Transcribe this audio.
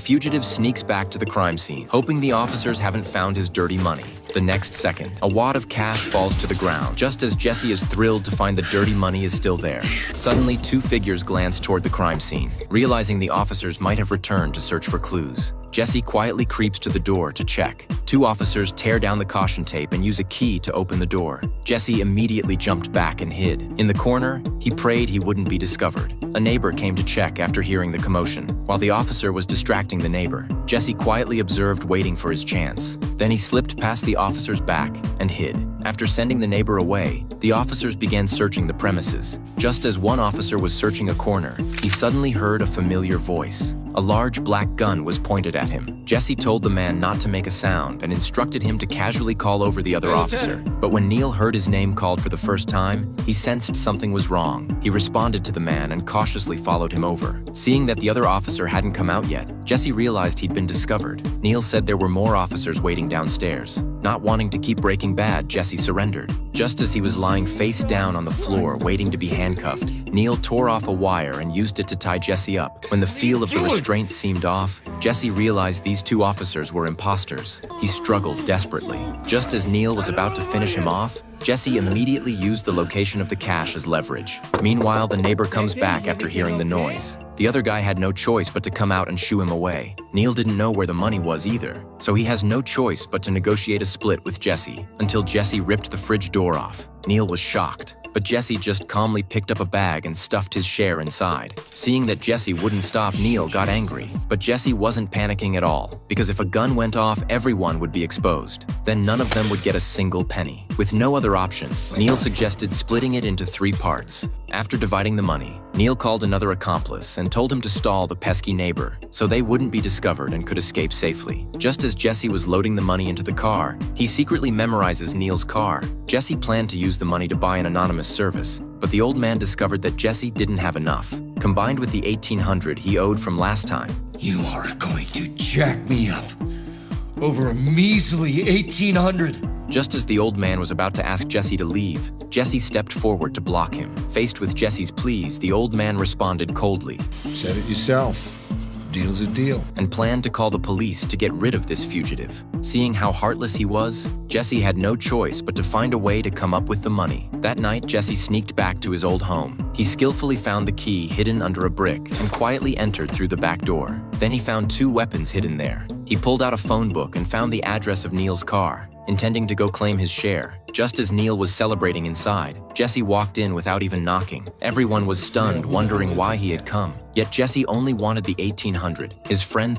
fugitive sneaks back to the crime scene, hoping the officers haven't found his dirty money. The next second, a wad of cash falls to the ground, just as Jesse is thrilled to find the dirty money is still there. Suddenly, two figures glance toward the crime scene, realizing the officers might have returned to search for clues. Jesse quietly creeps to the door to check. Two officers tear down the caution tape and use a key to open the door. Jesse immediately jumped back and hid. In the corner, he prayed he wouldn't be discovered. A neighbor came to check after hearing the commotion. While the officer was distracting the neighbor, Jesse quietly observed, waiting for his chance. Then he slipped past the officer's back and hid. After sending the neighbor away, the officers began searching the premises. Just as one officer was searching a corner, he suddenly heard a familiar voice. A large black gun was pointed at him. Jesse told the man not to make a sound and instructed him to casually call over the other officer. But when Neil heard his name called for the first time, he sensed something was wrong. He responded to the man and cautiously followed him over. Seeing that the other officer hadn't come out yet, Jesse realized he'd been discovered. Neil said there were more officers waiting downstairs. Not wanting to keep Breaking Bad, Jesse surrendered. Just as he was lying face down on the floor waiting to be handcuffed, Neil tore off a wire and used it to tie Jesse up. When the feel of the restraint seemed off, Jesse realized these two officers were imposters. He struggled desperately. Just as Neil was about to finish him off, Jesse immediately used the location of the cash as leverage. Meanwhile, the neighbor comes back after hearing the noise. The other guy had no choice but to come out and shoo him away. Neil didn't know where the money was either, so he has no choice but to negotiate a split with Jesse, until Jesse ripped the fridge door off. Neil was shocked, but Jesse just calmly picked up a bag and stuffed his share inside. Seeing that Jesse wouldn't stop, Neil got angry. But Jesse wasn't panicking at all, because if a gun went off, everyone would be exposed. Then none of them would get a single penny. With no other option, Neil suggested splitting it into 3 parts. After dividing the money, Neil called another accomplice and told him to stall the pesky neighbor, so they wouldn't be discovered and could escape safely. Just as Jesse was loading the money into the car, he secretly memorizes Neil's car. Jesse planned to use the money to buy an anonymous service, but the old man discovered that Jesse didn't have enough. Combined with the $1,800 he owed from last time, You are going to jack me up over a measly $1,800. just as the old man was about to ask Jesse to leave, Jesse stepped forward to block him. Faced with Jesse's pleas, the old man responded coldly. Said it yourself. Deal's a deal. And planned to call the police to get rid of this fugitive. Seeing how heartless he was, Jesse had no choice but to find a way to come up with the money. That night, Jesse sneaked back to his old home. He skillfully found the key hidden under a brick and quietly entered through the back door. Then he found 2 weapons hidden there. He pulled out a phone book and found the address of Neil's car, intending to go claim his share. Just as Neil was celebrating inside, Jesse walked in without even knocking. Everyone was stunned, wondering why he had come. Yet Jesse only wanted the $1,800. His friend